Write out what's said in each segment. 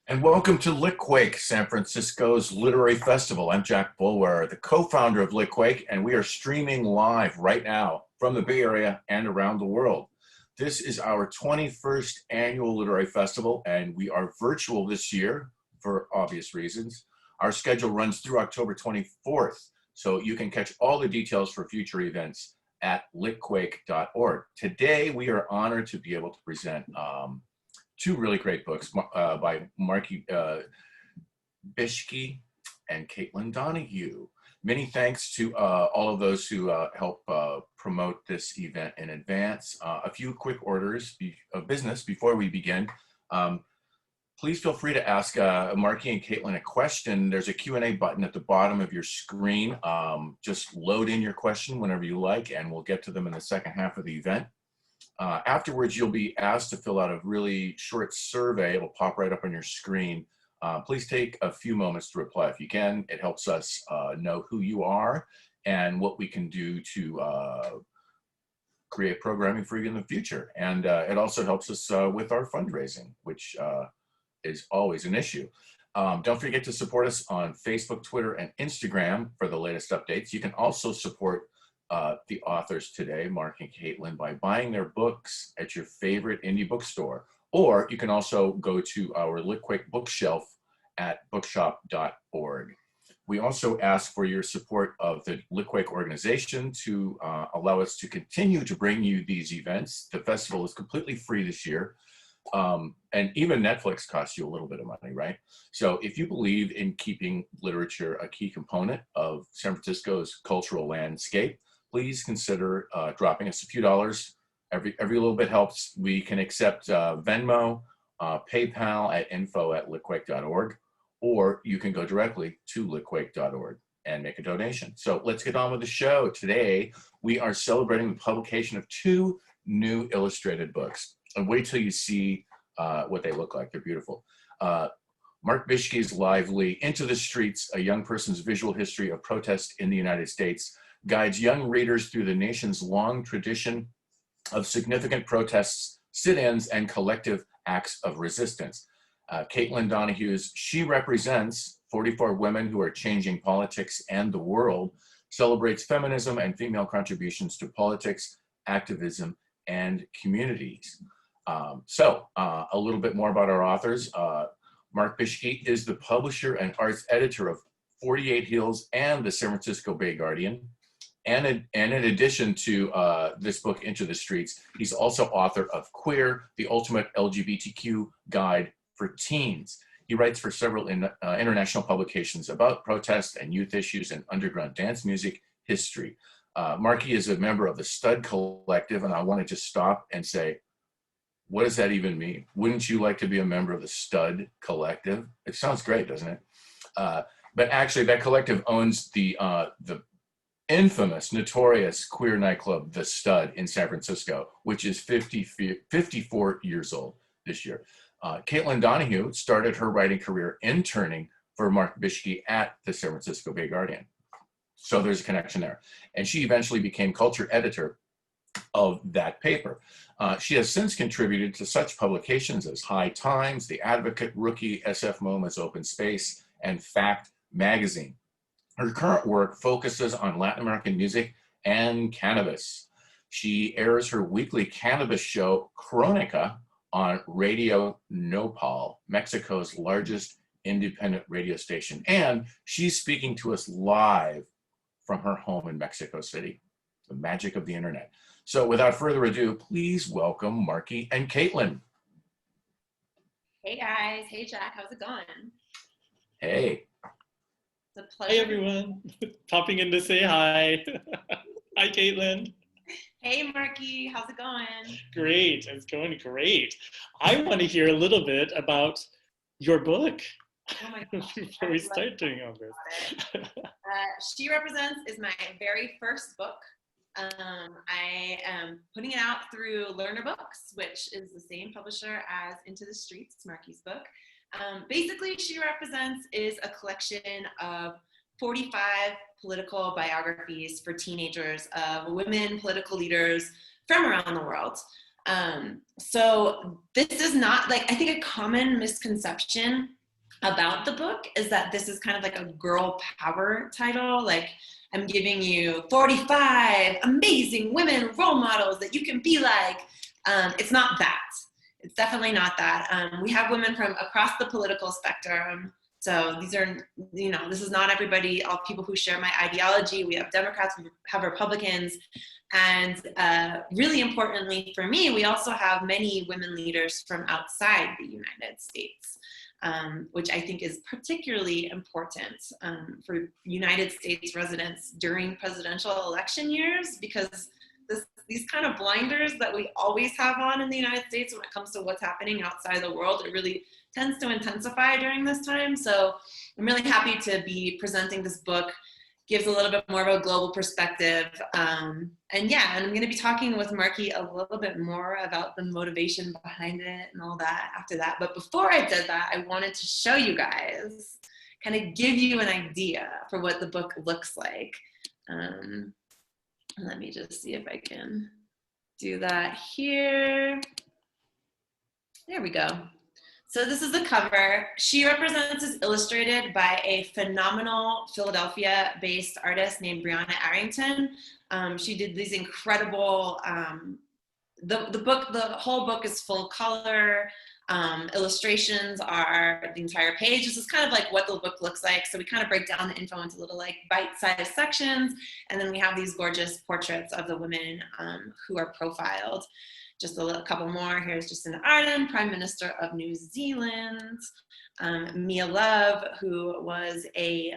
And welcome to Litquake, San Francisco's literary festival. I'm Jack Bulwer, the co-founder of Litquake, and we are streaming live right now from the Bay Area and around the world. This is our 21st annual literary festival, and we are virtual this year for obvious reasons. Our schedule runs through October 24th, so you can catch all the details for future events at litquake.org. Today, we are honored to be able to present two really great books by Marke Bieschke and Donohue. Many thanks to all of those who help promote this event in advance. A few quick orders of business before we begin. Please feel free to ask Marke and Caitlin a question. There's a Q&A button at the bottom of your screen. Just load in your question whenever you like, and we'll get to them in the second half of the event. Afterwards, you'll be asked to fill out a really short survey. It'll pop right up on your screen. Please take a few moments to reply if you can. It helps us know who you are and what we can do to create programming for you in the future. And it also helps us with our fundraising, which is always an issue. Don't forget to support us on Facebook, Twitter, and Instagram for the latest updates. You can also support the authors today, Marke and Caitlin, by buying their books at your favorite indie bookstore. Or you can also go to our Litquake bookshelf at bookshop.org. We also ask for your support of the Litquake organization to allow us to continue to bring you these events. The festival is completely free this year. And even Netflix costs you a little bit of money, right? So if you believe in keeping literature a key component of San Francisco's cultural landscape, please consider dropping us a few dollars. Every little bit helps. We can accept Venmo, PayPal at info@litquake.org, or you can go directly to litquake.org and make a donation. So let's get on with the show. Today, we are celebrating the publication of two new illustrated books. And wait till you see what they look like. They're beautiful. Marke Bieschke's lively Into the Streets, A Young Person's Visual History of Protest in the United States, guides young readers through the nation's long tradition of significant protests, sit-ins, and collective acts of resistance. Caitlin Donohue's She Represents, 44 Women Who Are Changing Politics and the World, celebrates feminism and female contributions to politics, activism, and communities. A little bit more about our authors. Marke Bieschke is the publisher and arts editor of 48 Hills and the San Francisco Bay Guardian. And in addition to this book, Into the Streets, he's also author of Queer, the Ultimate LGBTQ Guide for Teens. He writes for several international publications about protest and youth issues and underground dance music history. Marke is a member of the Stud Collective, and I want to just stop and say, what does that even mean? Wouldn't you like to be a member of the Stud Collective? It sounds great, doesn't it? But actually, that collective owns the infamous, notorious queer nightclub, The Stud in San Francisco, which is 54 years old this year. Caitlin Donohue started her writing career interning for Marke Bieschke at the San Francisco Bay Guardian. So there's a connection there. And she eventually became culture editor of that paper. She has since contributed to such publications as High Times, The Advocate, Rookie, SF Moments, Open Space, and Fact magazine. Her current work focuses on Latin American music and cannabis. She airs her weekly cannabis show, Chronica, on Radio Nopal, Mexico's largest independent radio station. And she's speaking to us live from her home in Mexico City, the magic of the internet. So without further ado, please welcome Marke and Caitlin. Hey guys, hey Jack, how's it going? Hey. It's a pleasure. Hi everyone, popping in to say hi. Hi Caitlin. Hey Marke, how's it going? Great, it's going great. I want to hear a little bit about your book. Oh my gosh. Before we start doing all this. She Represents is my very first book. I am putting it out through Lerner Books, which is the same publisher as Into the Streets, Marke's book. Basically, She Represents is a collection of 45 political biographies for teenagers of women political leaders from around the world. So this is not, like, I think a common misconception about the book is that this is kind of like a girl power title. Like, I'm giving you 45 amazing women role models that you can be like. It's not that. It's definitely not that. We have women from across the political spectrum. So these are, you know, this is not everybody, all people who share my ideology. We have Democrats, we have Republicans. And really importantly for me, we also have many women leaders from outside the United States. Which I think is particularly important for United States residents during presidential election years, because these kind of blinders that we always have on in the United States when it comes to what's happening outside the world, it really tends to intensify during this time. So I'm really happy to be presenting this book. Gives a little bit more of a global perspective. And I'm going to be talking with Marke a little bit more about the motivation behind it and all that after that. But before I did that, I wanted to show you guys, kind of give you an idea for what the book looks like. Let me just see if I can do that here. There we go. So this is the cover. She Represents is illustrated by a phenomenal Philadelphia-based artist named Brianna Arrington. She did these incredible, the whole book is full color. Illustrations are the entire page. This is kind of like what the book looks like. So we kind of break down the info into little like bite-sized sections. And then we have these gorgeous portraits of the women who are profiled. Just a couple more. Here's Jacinda Ardern, Prime Minister of New Zealand. Mia Love, who was a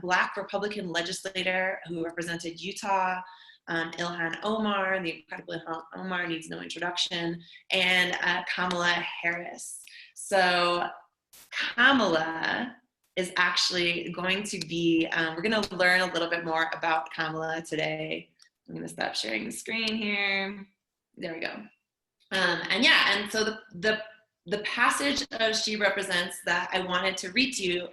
Black Republican legislator who represented Utah. ILHAN Omar, the incredible ILHAN Omar needs no introduction. And Kamala Harris. So Kamala is actually going to be, we're going to learn a little bit more about Kamala today. I'm going to stop sharing the screen here. There we go. And so the passage of She Represents that I wanted to read to you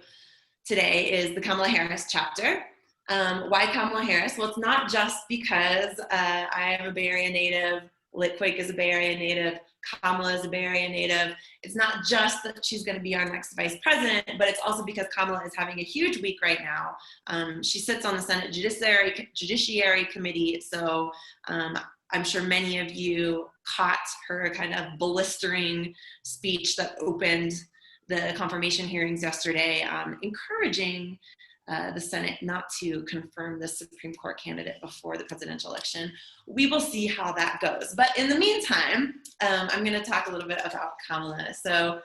today is the Kamala Harris chapter. Why Kamala Harris? Well, it's not just because I am a Bay Area native, Litquake is a Bay Area native, Kamala is a Bay Area native. It's not just that she's going to be our next vice president, but it's also because Kamala is having a huge week right now. She sits on the Senate Judiciary Committee, so I'm sure many of you caught her kind of blistering speech that opened the confirmation hearings yesterday, encouraging the Senate not to confirm the Supreme Court candidate before the presidential election. We will see how that goes. But in the meantime, I'm going to talk a little bit about Kamala. So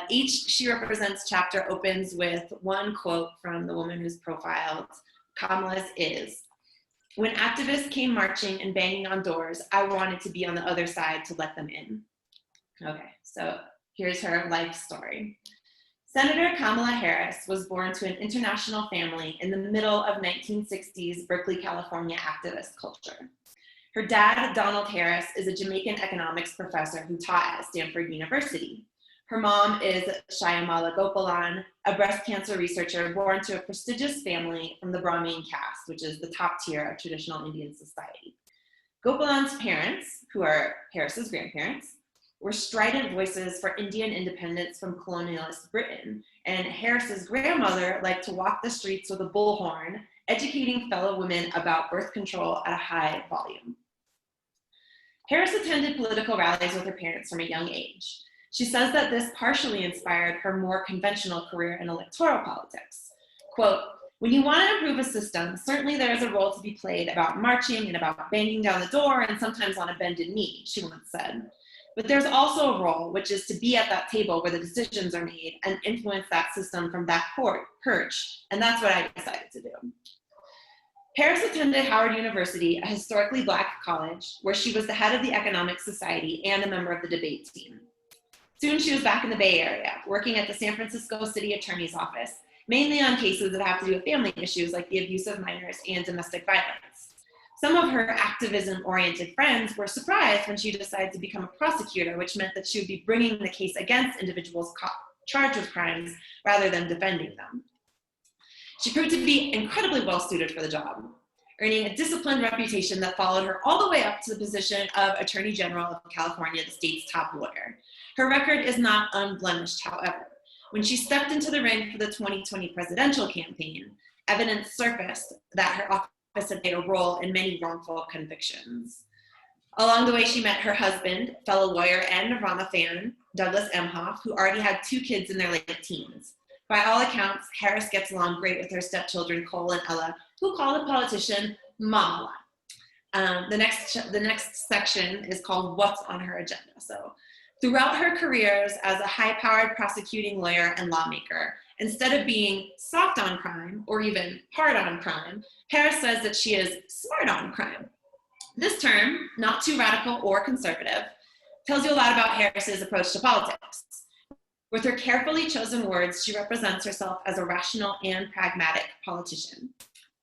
each She Represents chapter opens with one quote from the woman who's profiled. Kamala's is, "When activists came marching and banging on doors, I wanted to be on the other side to let them in." Okay, so here's her life story. Senator Kamala Harris was born to an international family in the middle of 1960s Berkeley, California activist culture. Her dad, Donald Harris, is a Jamaican economics professor who taught at Stanford University. Her mom is Shyamala Gopalan, a breast cancer researcher born to a prestigious family from the Brahmin caste, which is the top tier of traditional Indian society. Gopalan's parents, who are Harris's grandparents, were strident voices for Indian independence from colonialist Britain, and Harris's grandmother liked to walk the streets with a bullhorn, educating fellow women about birth control at a high volume. Harris attended political rallies with her parents from a young age. She says that this partially inspired her more conventional career in electoral politics. Quote, "When you want to improve a system, certainly there is a role to be played about marching and about banging down the door and sometimes on a bended knee," she once said. "But there's also a role, which is to be at that table where the decisions are made and influence that system from that perch, and that's what I decided to do." Harris attended Howard University, a historically Black college, where she was the head of the Economic Society and a member of the debate team. Soon she was back in the Bay Area, working at the San Francisco City Attorney's Office, mainly on cases that have to do with family issues like the abuse of minors and domestic violence. Some of her activism-oriented friends were surprised when she decided to become a prosecutor, which meant that she would be bringing the case against individuals charged with crimes rather than defending them. She proved to be incredibly well-suited for the job, earning a disciplined reputation that followed her all the way up to the position of Attorney General of California, the state's top lawyer. Her record is not unblemished, however. When she stepped into the ring for the 2020 presidential campaign, evidence surfaced that her office had played a role in many wrongful convictions. Along the way, she met her husband, fellow lawyer and Nirvana fan, Douglas Emhoff, who already had 2 kids in their late teens. By all accounts, Harris gets along great with her stepchildren, Cole and Ella, who call the politician Mama. The next section is called What's on Her Agenda. So, throughout her careers as a high-powered prosecuting lawyer and lawmaker, instead of being soft on crime or even hard on crime, Harris says that she is smart on crime. This term, not too radical or conservative, tells you a lot about Harris's approach to politics. With her carefully chosen words, she represents herself as a rational and pragmatic politician.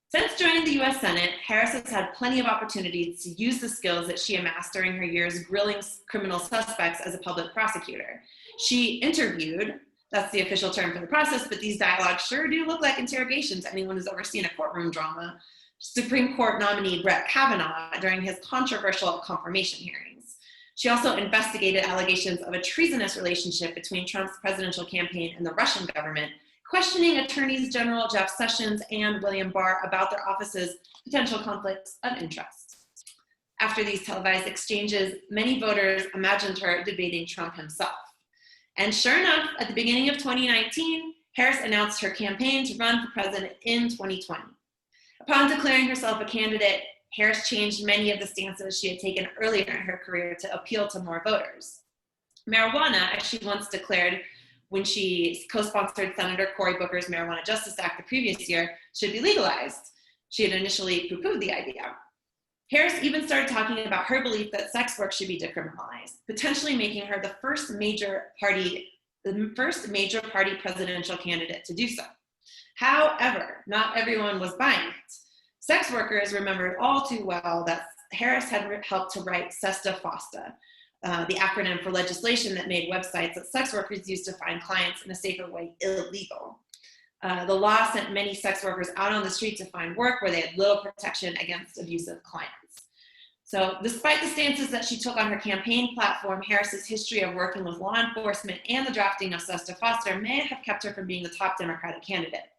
Since joining the US Senate, Harris has had plenty of opportunities to use the skills that she amassed during her years grilling criminal suspects as a public prosecutor. She interviewed, that's the official term for the process, but these dialogues sure do look like interrogations to anyone who's ever seen a courtroom drama, Supreme Court nominee Brett Kavanaugh during his controversial confirmation hearings. She also investigated allegations of a treasonous relationship between Trump's presidential campaign and the Russian government, questioning attorneys general Jeff Sessions and William Barr about their offices' potential conflicts of interest. After these televised exchanges, many voters imagined her debating Trump himself. And sure enough, at the beginning of 2019, Harris announced her campaign to run for president in 2020. Upon declaring herself a candidate, Harris changed many of the stances she had taken earlier in her career to appeal to more voters. Marijuana, as she once declared when she co-sponsored Senator Cory Booker's Marijuana Justice Act the previous year, should be legalized. She had initially poo-pooed the idea. Harris even started talking about her belief that sex work should be decriminalized, potentially making her the first major party presidential candidate to do so. However, not everyone was buying it. Sex workers remembered all too well that Harris had helped to write SESTA FOSTA, the acronym for legislation that made websites that sex workers used to find clients in a safer way illegal. The law sent many sex workers out on the street to find work where they had little protection against abusive clients. So despite the stances that she took on her campaign platform, Harris's history of working with law enforcement and the drafting of SESTA FOSTA may have kept her from being the top Democratic candidate.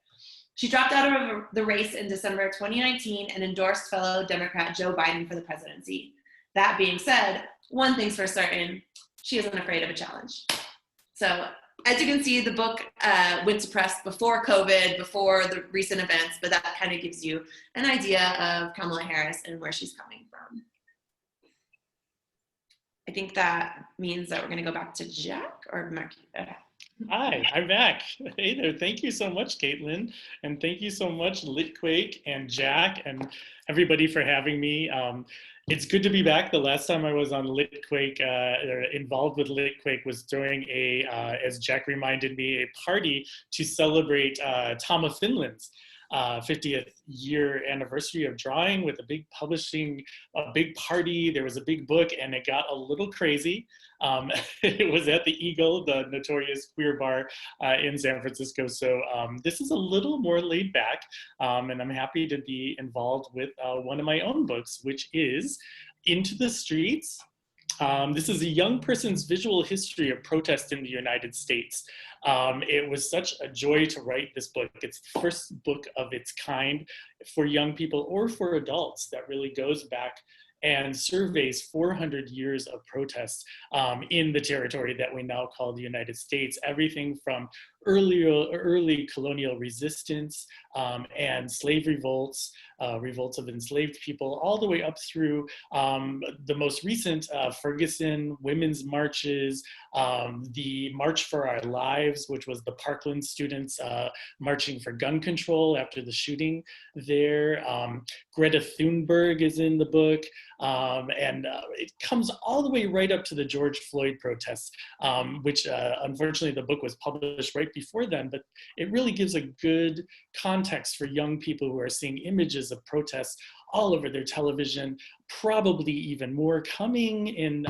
She dropped out of the race in December 2019 and endorsed fellow Democrat Joe Biden for the presidency. That being said, one thing's for certain, she isn't afraid of a challenge. So as you can see, the book went to press before COVID, before the recent events, but that kind of gives you an idea of Kamala Harris and where she's coming from. I think that means that we're going to go back to Jack or Marke. Hi, I'm back. Hey there. Thank you so much, Caitlin. And thank you so much, Litquake and Jack and everybody for having me. It's good to be back. The last time I was on Litquake, involved with Litquake, was during as Jack reminded me, a party to celebrate Tom of Finland's 50th year anniversary of drawing with a big big party. There was a big book and it got a little crazy. It was at the Eagle, the notorious queer bar in San Francisco. So this is a little more laid back, and I'm happy to be involved with one of my own books, which is Into the Streets. This is a young person's visual history of protest in the United States. It was such a joy to write this book. It's the first book of its kind for young people or for adults that really goes back and surveys 400 years of protests in the territory that we now call the United States. Everything from early colonial resistance and slave revolts, revolts of enslaved people, all the way up through the most recent Ferguson women's marches, the March for Our Lives, which was the Parkland students marching for gun control after the shooting there. Greta Thunberg is in the book, and it comes all the way right up to the George Floyd protests, which unfortunately the book was published right before then, but it really gives a good context for young people who are seeing images of protests all over their television, probably even more coming in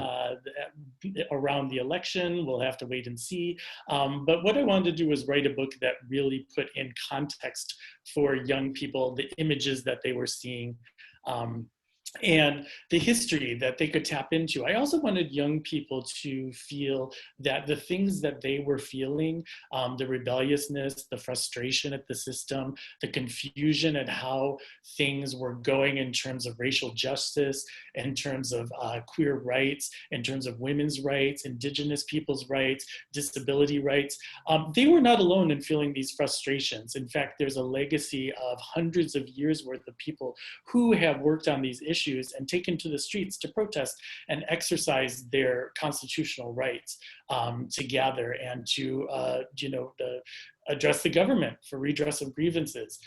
around the election. We'll have to wait and see. But what I wanted to do was write a book that really put in context for young people the images that they were seeing and the history that they could tap into. I also wanted young people to feel that the things that they were feeling, the rebelliousness, the frustration at the system, the confusion at how things were going in terms of racial justice, in terms of queer rights, in terms of women's rights, indigenous people's rights, disability rights, they were not alone in feeling these frustrations. In fact, there's a legacy of hundreds of years worth of people who have worked on these issues and taken to the streets to protest and exercise their constitutional rights, to gather and to, address the government for redress of grievances.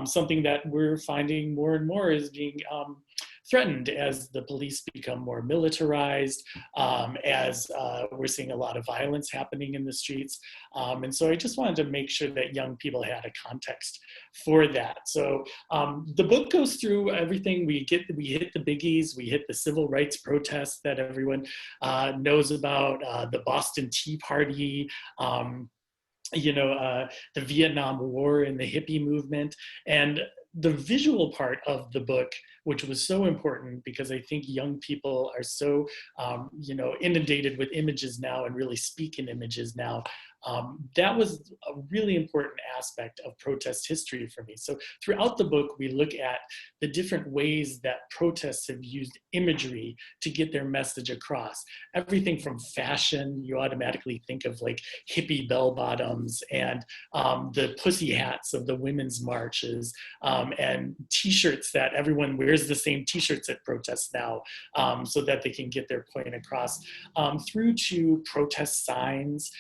Something that we're finding more and more is being threatened as the police become more militarized, as we're seeing a lot of violence happening in the streets. And so I just wanted to make sure that young people had a context for that. So the book goes through everything. We hit the biggies, we hit the civil rights protests that everyone knows about, the Boston Tea Party, the Vietnam War and the hippie movement. And the visual part of the book, which was so important because I think young people are so, inundated with images now and really speak in images now. That was a really important aspect of protest history for me. So throughout the book, we look at the different ways that protests have used imagery to get their message across. Everything from fashion, you automatically think of like hippie bell bottoms and the pussy hats of the women's marches, and t-shirts that everyone wears the same t-shirts at protests now, so that they can get their point across, through to protest signs,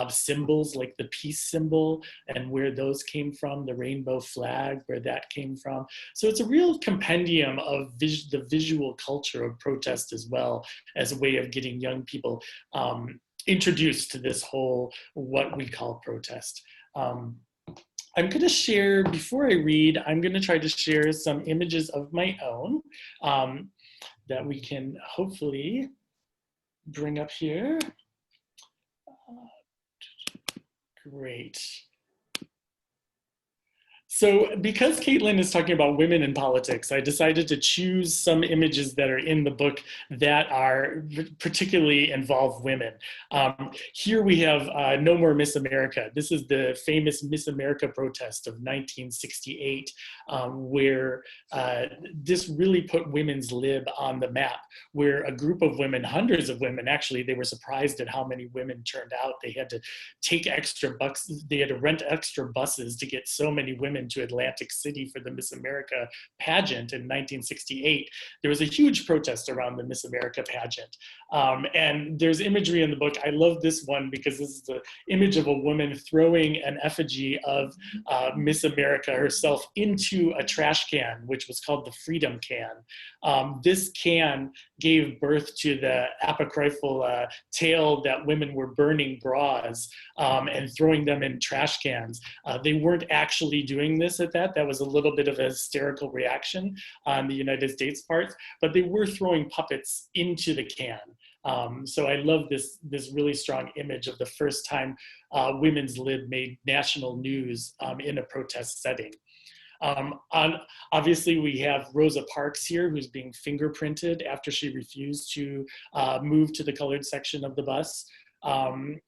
symbols like the peace symbol and where those came from, the rainbow flag, where that came from. So it's a real compendium of the visual culture of protest, as well as a way of getting young people introduced to this whole, what we call protest. I'm going to share, before I read, I'm going to try to share some images of my own that we can hopefully bring up here. Great. So because Caitlin is talking about women in politics, I decided to choose some images that are in the book that are particularly involve women. Here we have No More Miss America. This is the famous Miss America protest of 1968, where this really put women's lib on the map, where a group of women, hundreds of women, actually, they were surprised at how many women turned out. They had to take extra bucks, they had to rent extra buses to get so many women to Atlantic City for the Miss America pageant in 1968. There was a huge protest around the Miss America pageant. And there's imagery in the book. I love this one because this is the image of a woman throwing an effigy of Miss America herself into a trash can, which was called the Freedom Can. This can gave birth to the apocryphal tale that women were burning bras and throwing them in trash cans. They weren't actually doing this at that. That was a little bit of a hysterical reaction on the United States part, but they were throwing puppets into the can. So I love this really strong image of the first time women's lib made national news in a protest setting. Obviously, we have Rosa Parks here, who's being fingerprinted after she refused to move to the colored section of the bus. An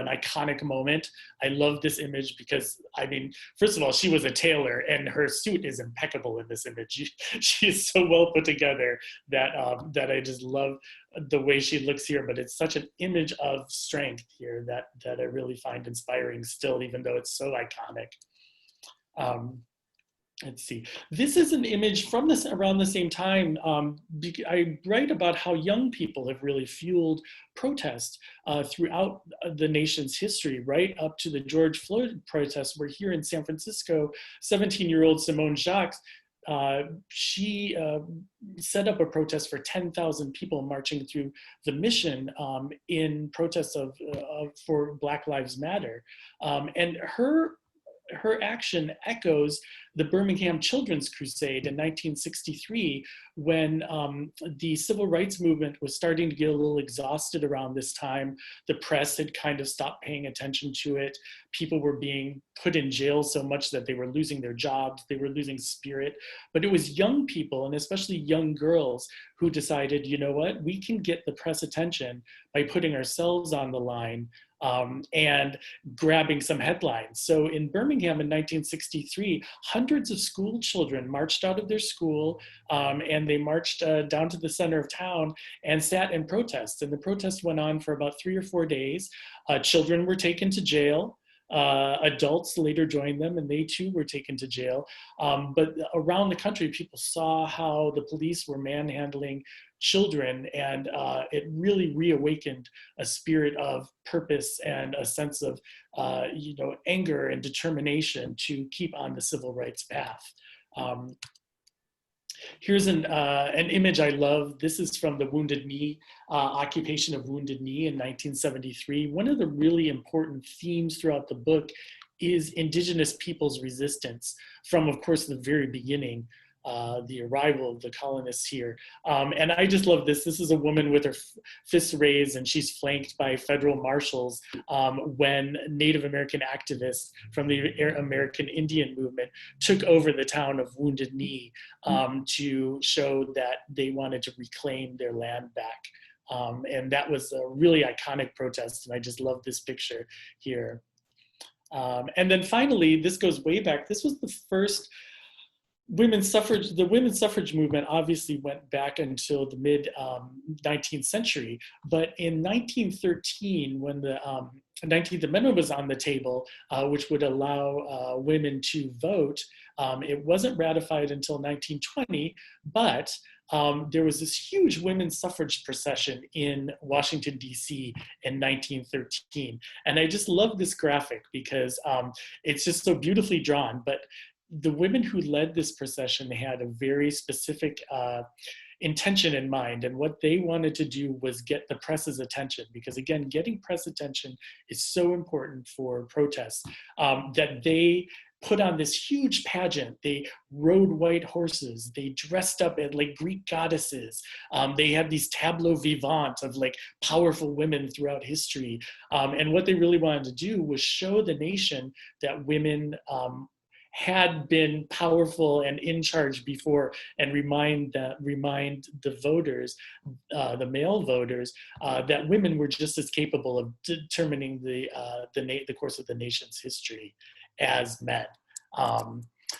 iconic moment. I love this image because, I mean, first of all, she was a tailor and her suit is impeccable in this image. She is so well put together that, that I just love the way she looks here, but it's such an image of strength here that I really find inspiring still, even though it's so iconic. Let's see. This is an image from this around the same time. I write about how young people have really fueled protest throughout the nation's history, right up to the George Floyd protests. We're here in San Francisco. 17-year-old Simone Jacques, she set up a protest for 10,000 people marching through the Mission in protest for Black Lives Matter, and her action echoes the Birmingham Children's Crusade in 1963, when the civil rights movement was starting to get a little exhausted around this time. The press had kind of stopped paying attention to it. People were being put in jail so much that they were losing their jobs, they were losing spirit. But it was young people, and especially young girls, who decided, you know what, we can get the press attention by putting ourselves on the line and grabbing some headlines. So in Birmingham in 1963, hundreds of school children marched out of their school and they marched down to the center of town and sat in protest. And the protest went on for about 3 or 4 days. Children were taken to jail. Adults later joined them, and they too were taken to jail. But around the country, people saw how the police were manhandling children, and it really reawakened a spirit of purpose and a sense of anger and determination to keep on the civil rights path. Here's an image I love. This is from the Wounded Knee, occupation of Wounded Knee in 1973. One of the really important themes throughout the book is Indigenous peoples' resistance from, of course, the very beginning, the arrival of the colonists here. And I just love this. This is a woman with her fists raised, and she's flanked by federal marshals when Native American activists from the American Indian movement took over the town of Wounded Knee to show that they wanted to reclaim their land back. And that was a really iconic protest, and I just love this picture here. And then finally, this goes way back. This was the first women's suffrage. The women's suffrage movement obviously went back until the mid 19th century, but in 1913, when the 19th Amendment was on the table, which would allow women to vote, it wasn't ratified until 1920, but there was this huge women's suffrage procession in Washington, D.C. in 1913. And I just love this graphic because it's just so beautifully drawn. But the women who led this procession had a very specific intention in mind. And what they wanted to do was get the press's attention, because again, getting press attention is so important for protests, that they put on this huge pageant. They rode white horses. They dressed up as like Greek goddesses. They had these tableaux vivants of like powerful women throughout history. And what they really wanted to do was show the nation that women had been powerful and in charge before, and remind the voters, the male voters, that women were just as capable of determining the course of the nation's history as men.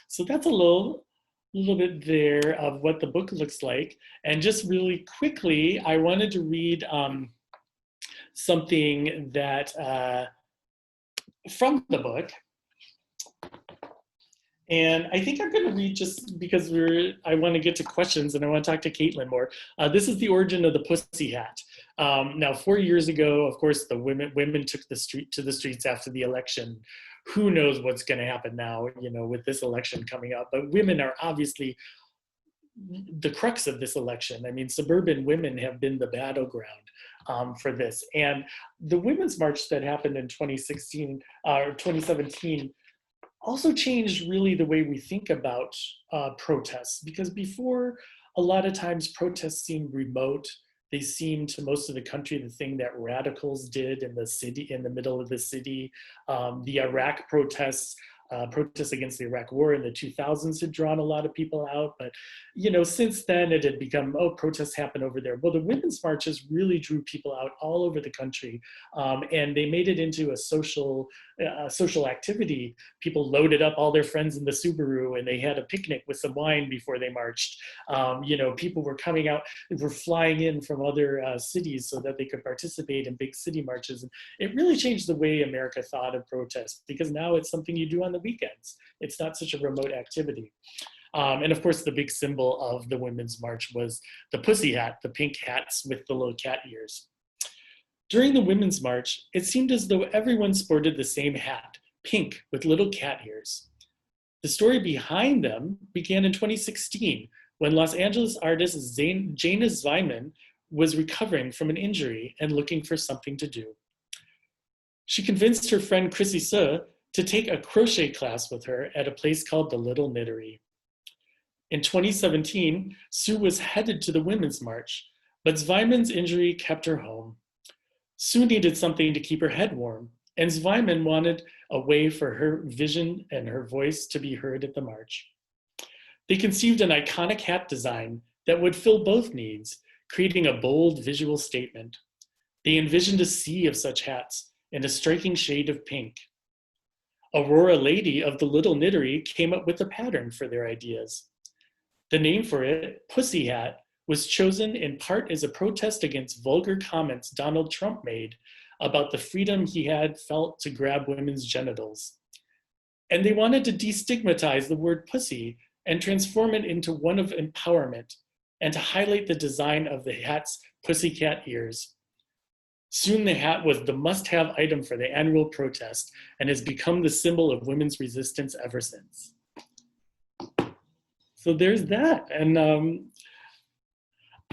So that's a little bit there of what the book looks like. And just really quickly, I wanted to read something that from the book. And I think I'm going to read, just because I want to get to questions and I want to talk to Caitlin more. This is the origin of the pussy hat. Now, 4 years ago, of course, the women took to the streets after the election. Who knows what's going to happen now, with this election coming up? But women are obviously the crux of this election. I mean, suburban women have been the battleground for this. And the Women's March that happened in 2016 or 2017 also changed really the way we think about protests, because before, a lot of times protests seemed remote. They seemed to most of the country the thing that radicals did in the city, in the middle of the city. The Iraq protests against the Iraq War in the 2000s had drawn a lot of people out, but since then it had become, protests happen over there. Well, the women's marches really drew people out all over the country, and they made it into a social activity. People loaded up all their friends in the Subaru and they had a picnic with some wine before they marched. People were coming out, were flying in from other cities so that they could participate in big city marches. And it really changed the way America thought of protests, because now it's something you do on the weekends. It's not such a remote activity. And of course, the big symbol of the Women's March was the pussy hat, the pink hats with the little cat ears. During the Women's March, it seemed as though everyone sported the same hat, pink with little cat ears. The story behind them began in 2016, when Los Angeles artist Jana Zweiman was recovering from an injury and looking for something to do. She convinced her friend Chrissy Suh to take a crochet class with her at a place called the Little Knittery. In 2017, Sue was headed to the Women's March, but Zweiman's injury kept her home. Sue needed something to keep her head warm, and Zweiman wanted a way for her vision and her voice to be heard at the march. They conceived an iconic hat design that would fill both needs, creating a bold visual statement. They envisioned a sea of such hats in a striking shade of pink. Aurora Lady of the Little Knittery came up with a pattern for their ideas. The name for it, Pussy Hat, was chosen in part as a protest against vulgar comments Donald Trump made about the freedom he had felt to grab women's genitals. And they wanted to destigmatize the word pussy and transform it into one of empowerment, and to highlight the design of the hat's pussycat ears. Soon the hat was the must-have item for the annual protest and has become the symbol of women's resistance ever since. So there's that. And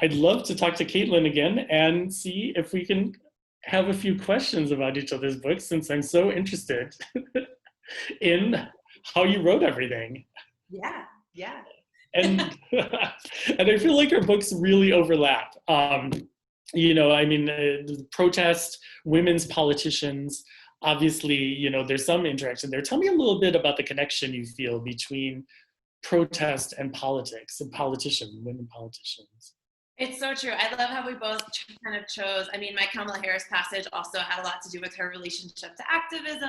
I'd love to talk to Caitlin again and see if we can have a few questions about each other's books, since I'm so interested in how you wrote everything. Yeah, yeah. And and I feel like our books really overlap. You know, I mean, the protest, women's politicians, obviously, you know, there's some interaction there. Tell me a little bit about the connection you feel between protest and politics, and women politicians. It's so true. I love how we both kind of chose. I mean, my Kamala Harris passage also had a lot to do with her relationship to activism.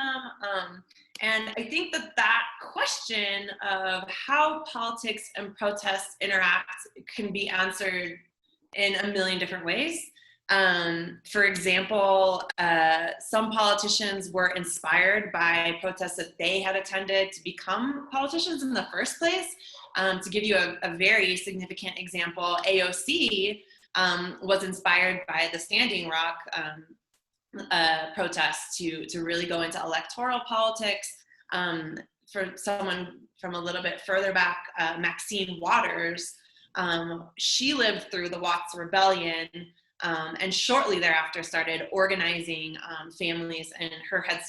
And I think that question of how politics and protests interact can be answered in a million different ways. For example, some politicians were inspired by protests that they had attended to become politicians in the first place. To give you a very significant example, AOC was inspired by the Standing Rock protests to really go into electoral politics. For someone from a little bit further back, Maxine Waters, she lived through the Watts Rebellion, and shortly thereafter started organizing families. And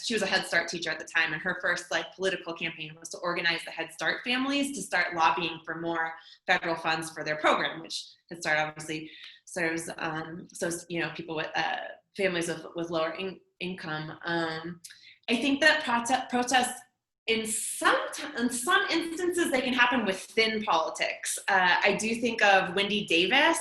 she was a Head Start teacher at the time, and her first political campaign was to organize the Head Start families to start lobbying for more federal funds for their program, which Head Start obviously serves people with families with lower income. I think that protests in some instances they can happen within politics. I do think of Wendy Davis,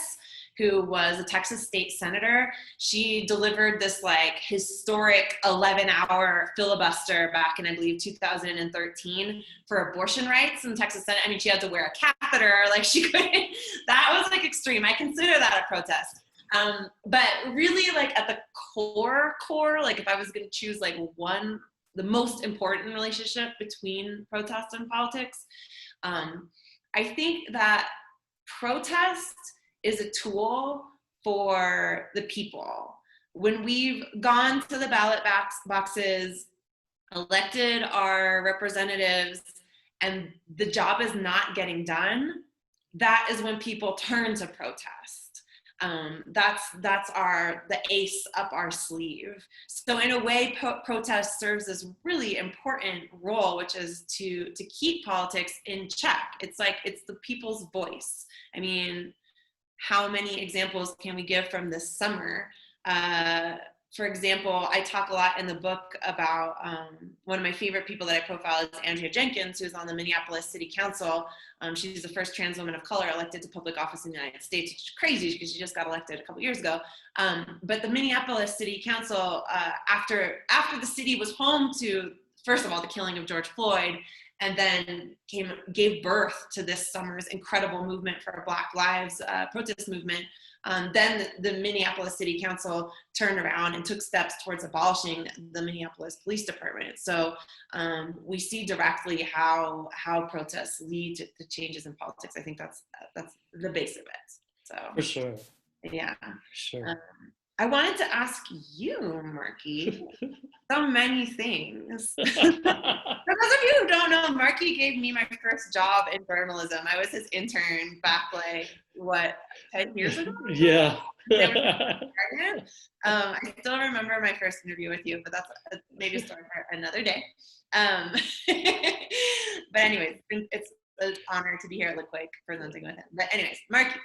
who was a Texas state senator. She delivered this historic 11-hour filibuster back in, I believe, 2013 for abortion rights in the Texas Senate. I mean, she had to wear a catheter, she couldn't, that was extreme. I consider that a protest. But really at the core, if I was gonna choose the most important relationship between protest and politics, I think that protest is a tool for the people. When we've gone to the ballot boxes, elected our representatives, and the job is not getting done, that is when people turn to protest. That's the ace up our sleeve. So in a way, protest serves this really important role, which is to keep politics in check. It's the people's voice. I mean, how many examples can we give from this summer? For example, I talk a lot in the book about one of my favorite people that I profile is Andrea Jenkins, who's on the Minneapolis City Council. She's the first trans woman of color elected to public office in the United States, which is crazy because she just got elected a couple years ago. But the Minneapolis City Council, after the city was home to, first of all, the killing of George Floyd, and then gave birth to this summer's incredible movement for Black Lives protest movement. Then the Minneapolis City Council turned around and took steps towards abolishing the Minneapolis Police Department. So we see directly how protests lead to changes in politics. I think that's the base of it. So for sure. Yeah. For sure. I wanted to ask you, Marke, so many things. For those of you who don't know, Marke gave me my first job in journalism. I was his intern back what, 10 years ago? Yeah. I still remember my first interview with you, but that's maybe a story for another day. But anyways, it's an honor to be here at Litquake presenting with him. But anyways, Marke.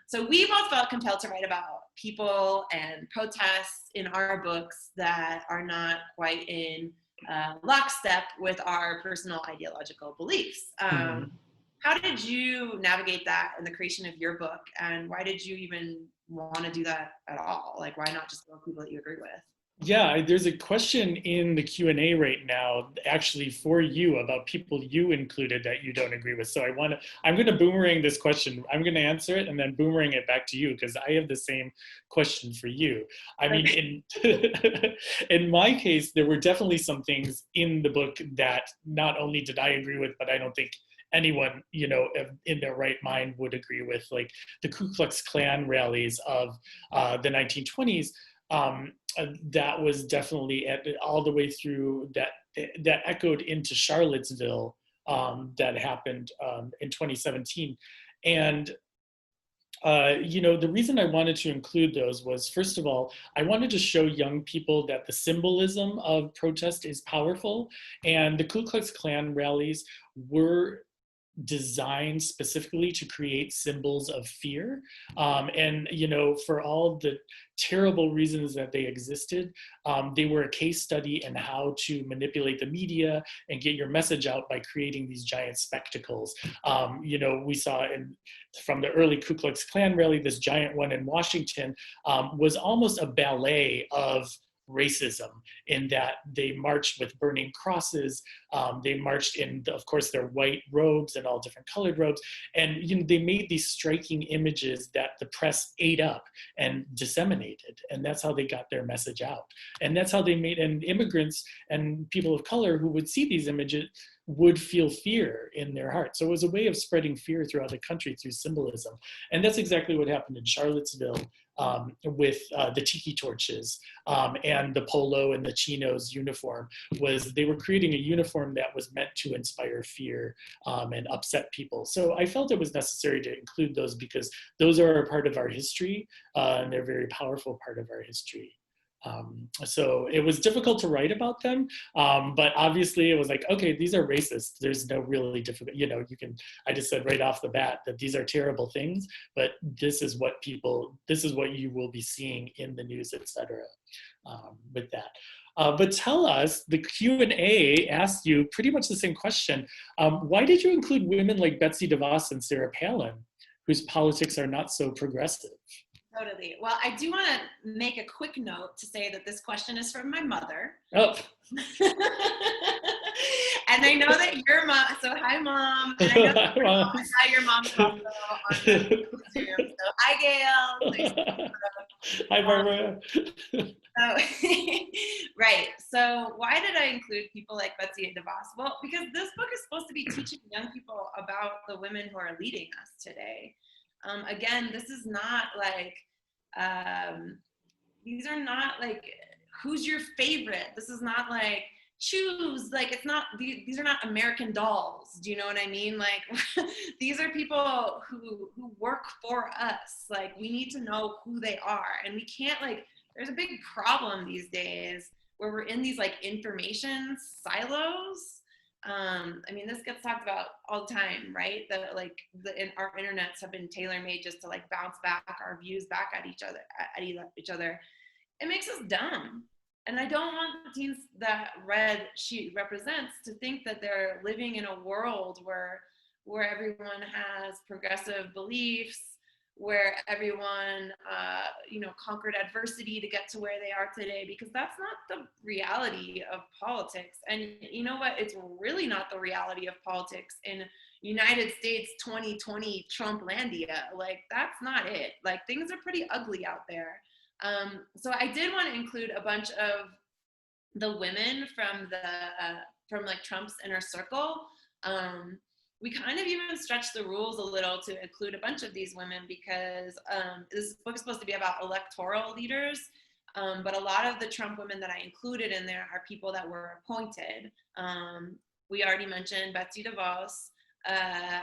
So we both felt compelled to write about people and protests in our books that are not quite in lockstep with our personal ideological beliefs. How did you navigate that in the creation of your book, and why did you even want to do that at all? Like, why not just go with people that you agree with? Yeah, there's a question in the Q&A right now, actually for you, about people you included that you don't agree with. So I'm going to boomerang this question. I'm going to answer it and then boomerang it back to you, because I have the same question for you. I mean, in my case, there were definitely some things in the book that not only did I agree with, but I don't think anyone, you know, in their right mind would agree with, like the Ku Klux Klan rallies of the 1920s. That was definitely all the way through that echoed into Charlottesville, that happened in 2017. And you know, the reason I wanted to include those was, first of all, I wanted to show young people that the symbolism of protest is powerful, and the Ku Klux Klan rallies were designed specifically to create symbols of fear. And, you know, for all the terrible reasons that they existed, they were a case study in how to manipulate the media and get your message out by creating these giant spectacles. You know, we saw from the early Ku Klux Klan rally, this giant one in Washington was almost a ballet of racism, in that they marched with burning crosses. They marched in, of course, their white robes and all different colored robes. And, you know, they made these striking images that the press ate up and disseminated. And that's how they got their message out. And that's how they made, and immigrants and people of color who would see these images would feel fear in their heart. So it was a way of spreading fear throughout the country through symbolism. And that's exactly what happened in Charlottesville with the tiki torches and the polo and the chinos uniform. Was they were creating a uniform that was meant to inspire fear and upset people. So I felt it was necessary to include those, because those are a part of our history, and they're a very powerful part of our history. So it was difficult to write about them, but obviously it was like, okay, these are racist. There's no really difficult, you know, I just said right off the bat that these are terrible things, but this is what you will be seeing in the news, etc. With that. But tell us, the Q&A asked you pretty much the same question. Why did you include women like Betsy DeVos and Sarah Palin, whose politics are not so progressive? Totally. Well, I do want to make a quick note to say that this question is from my mother. Oh. And I know that your mom, so hi mom. And I know that your mom's also on the Zoom. So hi Gail. Nice. Hi Barbara. Right. So why did I include people like Betsy DeVos? Well, because this book is supposed to be teaching young people about the women who are leading us today. Again, this is not like, these are not like, who's your favorite? This is not like, choose, like, it's not, these are not American dolls. Do you know what I mean? Like, these are people who work for us. Like, we need to know who they are. And we can't, like, there's a big problem these days where we're in these, like, information silos. I mean, this gets talked about all the time, right? That like our internets have been tailor-made just to like bounce back our views back at each other. It makes us dumb. And I don't want the teens that she represents to think that they're living in a world where everyone has progressive beliefs, where everyone, you know, conquered adversity to get to where they are today, because that's not the reality of politics. And you know what? It's really not the reality of politics in United States 2020 Trumplandia. Like, that's not it. Like, things are pretty ugly out there. So I did want to include a bunch of the women from like Trump's inner circle. We kind of even stretched the rules a little to include a bunch of these women, because this book is supposed to be about electoral leaders, but a lot of the Trump women that I included in there are people that were appointed. We already mentioned Betsy DeVos.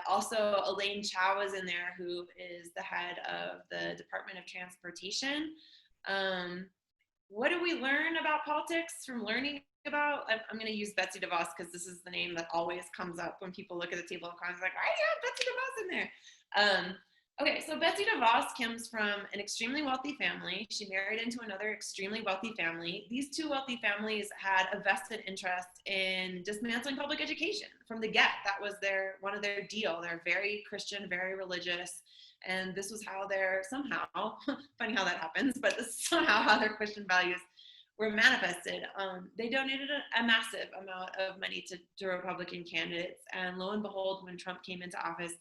Also, Elaine Chao was in there, who is the head of the Department of Transportation. What do we learn about politics from learning about, I'm going to use Betsy DeVos because this is the name that always comes up when people look at the table of contents, like, I have Betsy DeVos in there. Okay, so Betsy DeVos comes from an extremely wealthy family. She married into another extremely wealthy family. These two wealthy families had a vested interest in dismantling public education from the get. That was one of their deal. They're very Christian, very religious. And this was how they're somehow, funny how that happens, but this is somehow how their Christian values were manifested. They donated a massive amount of money to Republican candidates. And lo and behold, when Trump came into office,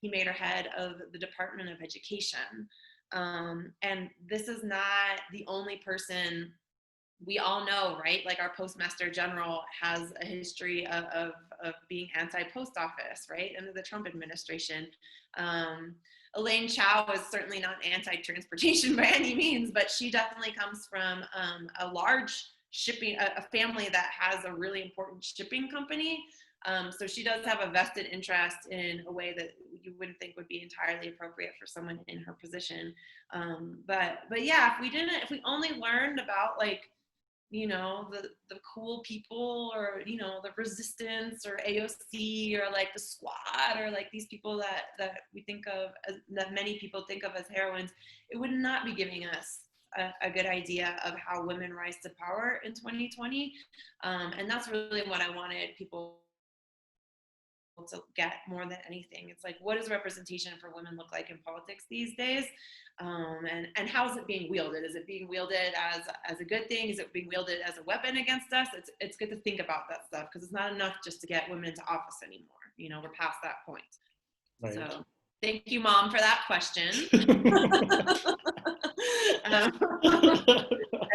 he made her head of the Department of Education. And this is not the only person. We all know, right? Like, our Postmaster General has a history of being anti-post office, right? Under the Trump administration. Elaine Chao is certainly not anti-transportation by any means, but she definitely comes from a large shipping, a family that has a really important shipping company. So she does have a vested interest in a way that you wouldn't think would be entirely appropriate for someone in her position. But yeah, if we only learned about, like, you know, the cool people, or, you know, the resistance, or AOC, or like the squad, or like these people that we think of as, that many people think of as heroines, it would not be giving us a good idea of how women rise to power in 2020. And that's really what I wanted people to get more than anything. It's like, what does representation for women look like in politics these days? And how is it being wielded? Is it being wielded as a good thing? Is it being wielded as a weapon against us? It's good to think about that stuff, because it's not enough just to get women into office anymore. You know, we're past that point. Right. So thank you, Mom, for that question.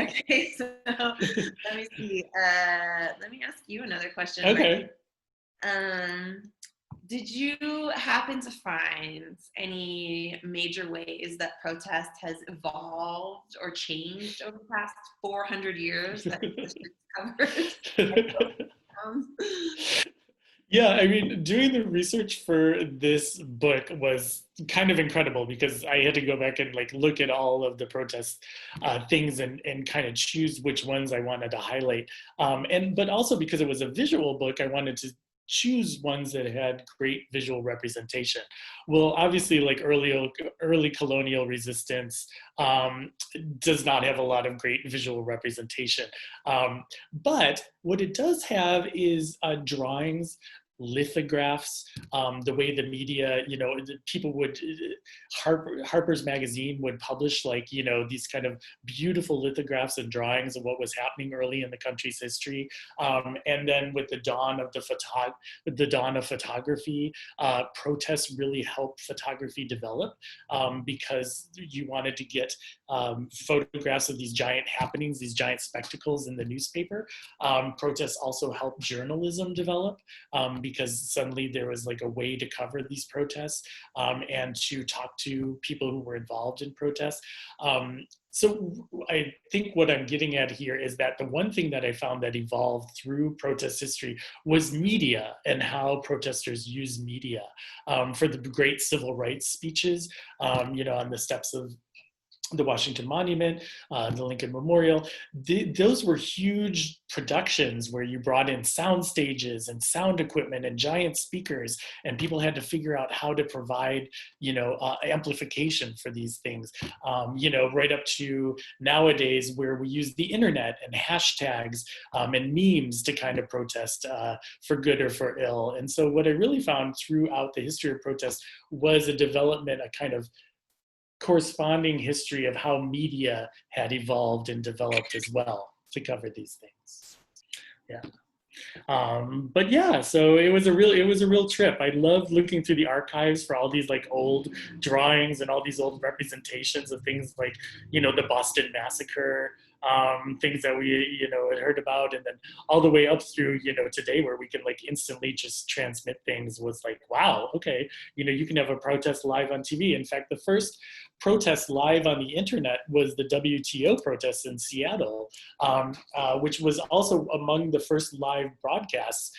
Okay, so let me see. Let me ask you another question. Okay. Did you happen to find any major ways that protest has evolved or changed over the past 400 years that history covered? Yeah, I mean, doing the research for this book was kind of incredible, because I had to go back and like look at all of the protest things and kind of choose which ones I wanted to highlight. But also because it was a visual book, I wanted to choose ones that had great visual representation. Well, obviously, like early colonial resistance does not have a lot of great visual representation. But what it does have is drawings, lithographs, the way the media, you know, people would, Harper's Magazine would publish, like, you know, these kind of beautiful lithographs and drawings of what was happening early in the country's history. And then with the dawn of photography, protests really helped photography develop, because you wanted to get photographs of these giant happenings, these giant spectacles in the newspaper. Protests also helped journalism develop, because suddenly there was like a way to cover these protests and to talk to people who were involved in protests. So I think what I'm getting at here is that the one thing that I found that evolved through protest history was media, and how protesters use media for the great civil rights speeches, you know, on the steps of the Washington Monument, the Lincoln Memorial. Those were huge productions where you brought in sound stages and sound equipment and giant speakers, and people had to figure out how to provide, you know, amplification for these things, you know, right up to nowadays where we use the internet and hashtags and memes to kind of protest for good or for ill. And so what I really found throughout the history of protest was a development, a kind of corresponding history of how media had evolved and developed as well to cover these things. Yeah. But yeah, so it was a real trip. I loved looking through the archives for all these like old drawings and all these old representations of things like, you know, the Boston Massacre, things that we, you know, had heard about, and then all the way up through, you know, today, where we can like instantly just transmit things. Was like, wow, okay, you know, you can have a protest live on TV. In fact, the first protest live on the internet was the WTO protests in Seattle, which was also among the first live broadcasts.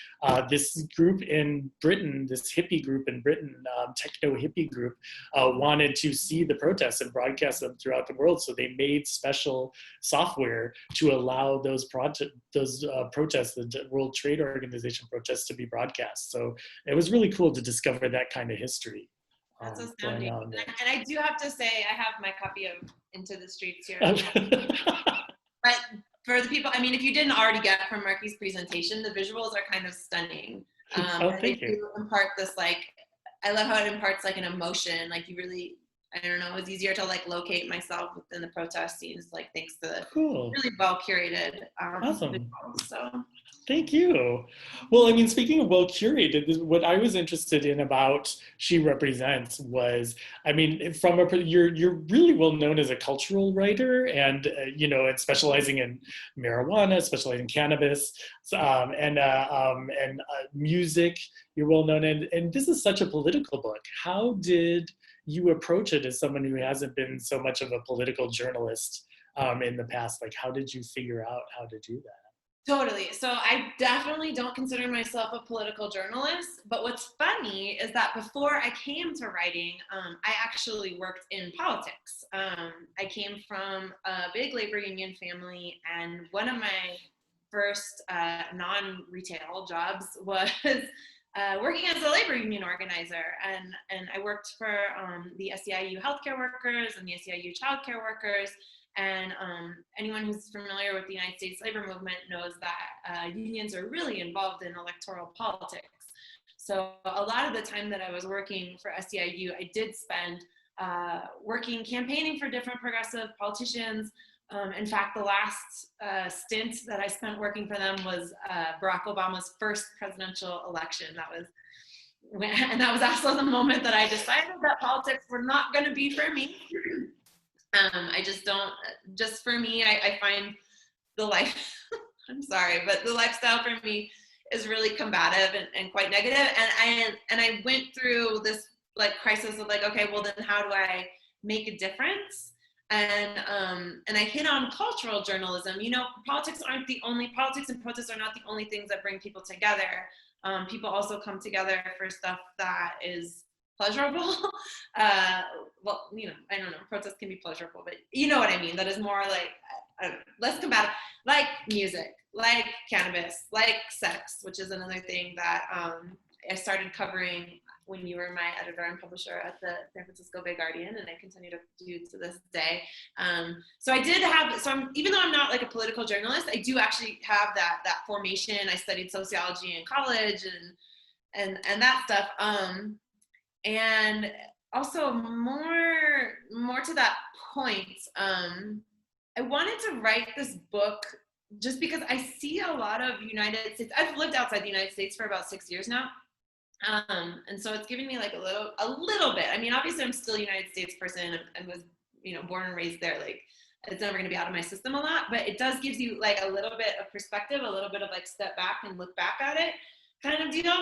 This group in Britain, this hippie group in Britain, techno hippie group, wanted to see the protests and broadcast them throughout the world. So they made special software to allow those protests, the World Trade Organization protests, to be broadcast. So it was really cool to discover that kind of history. That's astounding. On there. And I do have to say, I have my copy of Into the Streets here. But for the people, I mean, if you didn't already get from Marke's presentation, the visuals are kind of stunning. Thank you. Do impart this, like, I love how it imparts like an emotion. Like, you really, I don't know, it was easier to like locate myself within the protest scenes, like thanks to the really well curated Awesome. visuals, so. Thank you. Well, I mean, speaking of well curated, what I was interested in about She Represents was, I mean, from you're really well known as a cultural writer, and you know, and specializing in marijuana, specializing in cannabis, and music. You're well known, and this is such a political book. How did you approach it as someone who hasn't been so much of a political journalist in the past? Like, how did you figure out how to do that? Totally. So I definitely don't consider myself a political journalist, but what's funny is that before I came to writing, I actually worked in politics. I came from a big labor union family, and one of my first non-retail jobs was working as a labor union organizer, and I worked for the SEIU healthcare workers and the SEIU childcare workers. And anyone who's familiar with the United States labor movement knows that unions are really involved in electoral politics. So a lot of the time that I was working for SEIU, I did spend working, campaigning for different progressive politicians. In fact, the last stint that I spent working for them was Barack Obama's first presidential election. And that was also the moment that I decided that politics were not going to be for me. I just don't, just for me, I find the life, I'm sorry, but the lifestyle for me is really combative and quite negative. And I went through this like crisis of like, okay, well then how do I make a difference? And I hit on cultural journalism. You know, politics and protests are not the only things that bring people together. People also come together for stuff that is pleasurable. Well, you know, I don't know, protests can be pleasurable, but you know what I mean, that is more like, I don't know, less combative, like music, like cannabis, like sex, which is another thing that I started covering when you were my editor and publisher at the San Francisco Bay Guardian, and I continue to do to this day. So I did have, even though I'm not like a political journalist, I do actually have that formation. I studied sociology in college and that stuff. And also more to that point, I wanted to write this book just because I see a lot of United States, I've lived outside the United States for about 6 years now. And so it's giving me like a little bit, I mean, obviously I'm still a United States person. I was, you know, born and raised there. Like, it's never going to be out of my system a lot, but it does gives you like a little bit of perspective, a little bit of like step back and look back at it kind of deal.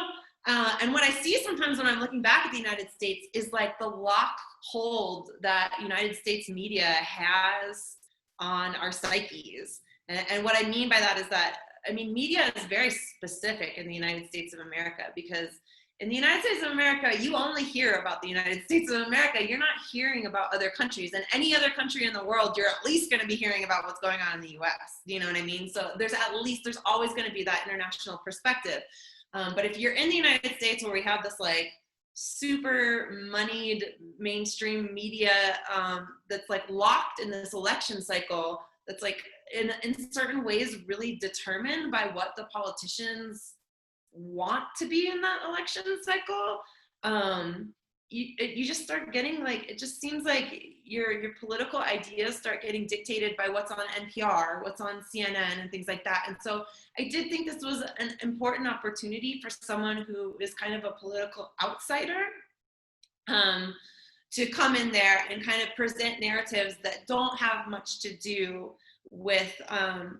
And what I see sometimes when I'm looking back at the United States is like the lock hold that United States media has on our psyches. And what I mean by that is that, I mean, media is very specific in the United States of America, because in the United States of America, you only hear about the United States of America. You're not hearing about other countries. And any other country in the world, you're at least going to be hearing about what's going on in the US. You know what I mean? So there's always going to be that international perspective. But if you're in the United States, where we have this like super moneyed mainstream media that's like locked in this election cycle, that's like in certain ways really determined by what the politicians want to be in that election cycle, you just start getting like, it just seems like your political ideas start getting dictated by what's on NPR, what's on CNN and things like that. And so I did think this was an important opportunity for someone who is kind of a political outsider to come in there and kind of present narratives that don't have much to do with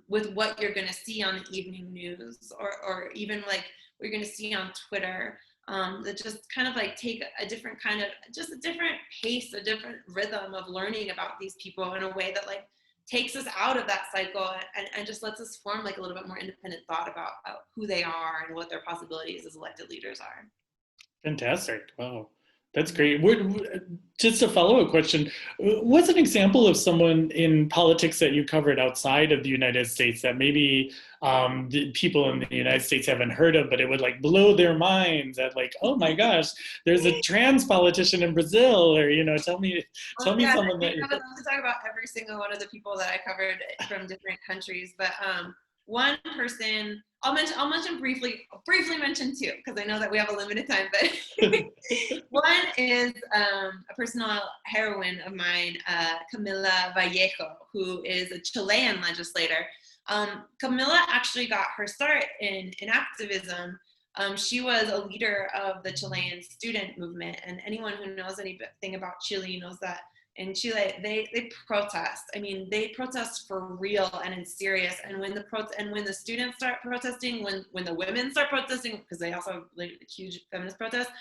what you're going to see on the evening news, or even like we're going to see on Twitter. that just kind of like take a different kind of, just a different pace, a different rhythm of learning about these people in a way that like takes us out of that cycle and just lets us form like a little bit more independent thought about who they are and what their possibilities as elected leaders are. Fantastic. Wow. That's great. Just a follow-up question. What's an example of someone in politics that you covered outside of the United States that maybe the people in the United States haven't heard of, but it would like blow their minds at like, oh my gosh, there's a trans politician in Brazil, or, you know, tell me someone that I would love to talk about every single one of the people that I covered from different countries, but one person, I'll briefly mention two, because I know that we have a limited time, but one is a personal heroine of mine, Camila Vallejo, who is a Chilean legislator. Camila actually got her start in activism. She was a leader of the Chilean student movement, and anyone who knows anything about Chile knows that in Chile, they protest. I mean, they protest for real and in serious. And when the students start protesting, when the women start protesting, because they also have like huge feminist protests,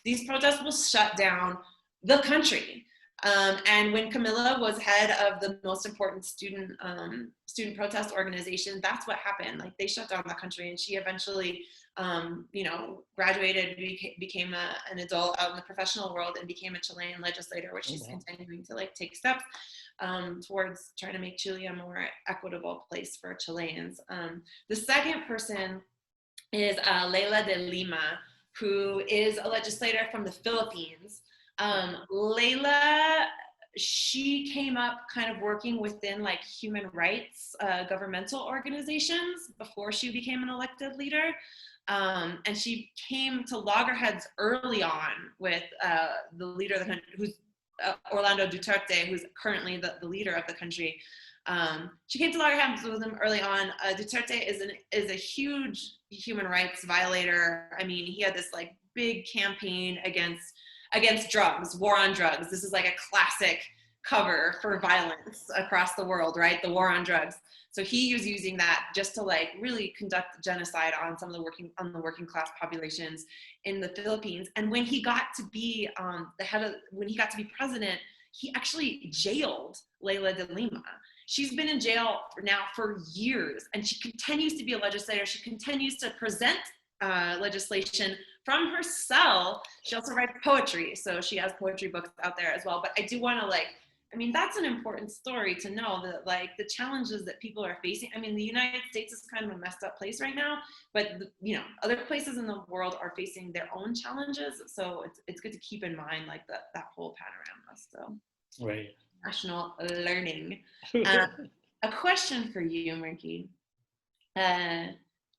these protests will shut down the country. And when Camila was head of the most important student protest organization, that's what happened. Like they shut down the country, and she eventually, graduated, became an adult out in the professional world, and became a Chilean legislator, where she's continuing to like take steps towards trying to make Chile a more equitable place for Chileans. The second person is Leila de Lima, who is a legislator from the Philippines. Leila, she came up kind of working within like human rights governmental organizations before she became an elected leader. And she came to loggerheads early on with the leader who's Orlando Duterte, who's currently the leader of the country. She came to loggerheads with him early on. Duterte is a huge human rights violator. I mean, he had this like big campaign against drugs, war on drugs. This is like a classic cover for violence across the world, right? The war on drugs. So he was using that just to like really conduct genocide on some of the working class populations in the Philippines. And when he got to be when he got to be president, he actually jailed Leila de Lima. She's been in jail now for years, and she continues to be a legislator. She continues to present legislation from her cell. She also writes poetry, so she has poetry books out there as well. But I do want to that's an important story to know, that like the challenges that people are facing. I mean, the United States is kind of a messed up place right now, but other places in the world are facing their own challenges. So it's good to keep in mind like that whole panorama. So right, national learning. A question for you, Marke.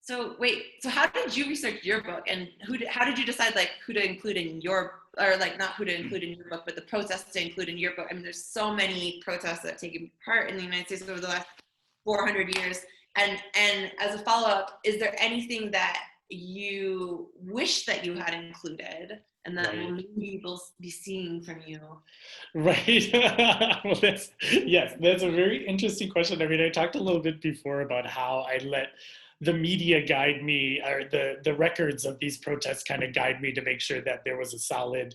So how did you research your book, and how did you decide like who to include in your, or like not who to include in your book, but the protests to include in your book? I mean, there's so many protests that have taken part in the United States over the last 400 years. And as a follow-up, is there anything that you wish that you had included and that we'll be seeing from you? Right. Well, that's a very interesting question. I mean, I talked a little bit before about how I let the media guide me, or the records of these protests kind of guide me to make sure that there was a solid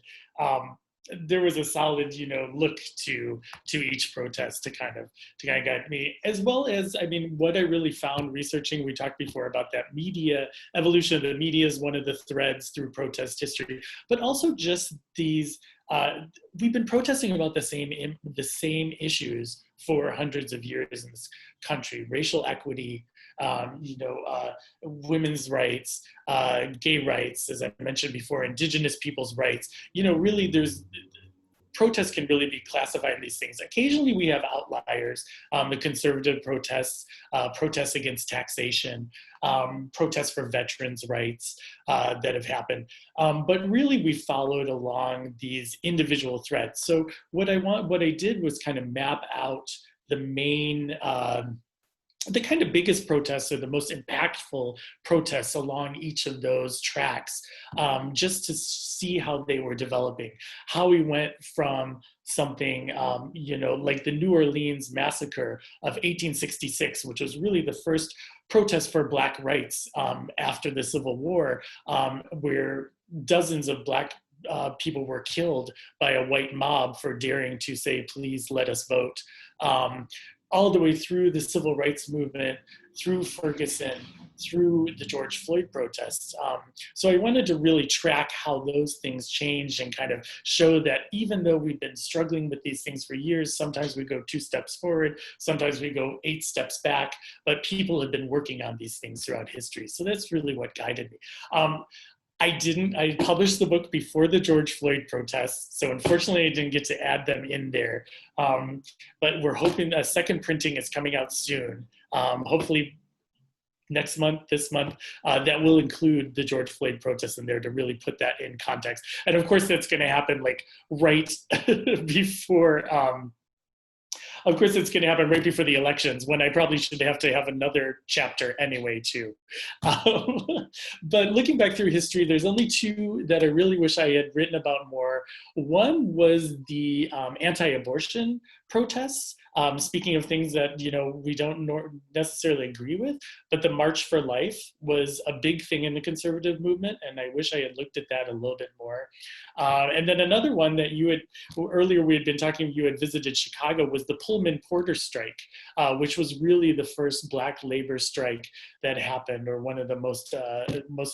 look to each protest to kind of guide me, as well as, I mean, what I really found researching, we talked before about that media evolution of the media is one of the threads through protest history, but also just these, we've been protesting about the same issues for hundreds of years in this country: racial equity, women's rights, gay rights, as I mentioned before, indigenous people's rights. Really protests can really be classified in these things. Occasionally we have outliers, the conservative protests, protests against taxation, protests for veterans' rights that have happened. But really we followed along these individual threads. So what I did was kind of map out the main, the kind of biggest protests or the most impactful protests along each of those tracks, just to see how they were developing, how we went from something, like the New Orleans massacre of 1866, which was really the first protest for Black rights after the Civil War, where dozens of Black people were killed by a white mob for daring to say, please let us vote. All the way through the civil rights movement, through Ferguson, through the George Floyd protests. So I wanted to really track how those things changed and kind of show that even though we've been struggling with these things for years, sometimes we go 2 steps forward, sometimes we go 8 steps back, but people have been working on these things throughout history. So that's really what guided me. I published the book before the George Floyd protests, so unfortunately I didn't get to add them in there. But we're hoping a second printing is coming out soon. Hopefully next month, this month, that will include the George Floyd protests in there to really put that in context. And of course that's gonna happen like right before, of course, it's going to happen right before the elections, when I probably should have to have another chapter anyway, too. But looking back through history, there's only 2 that I really wish I had written about more. One was the anti-abortion protests. Speaking of things that, you know, we don't necessarily agree with, but the March for Life was a big thing in the conservative movement, and I wish I had looked at that a little bit more. And then another one that you had, earlier we had been talking, you had visited Chicago, was the Pullman Porter strike, which was really the first Black labor strike that happened, or one of the most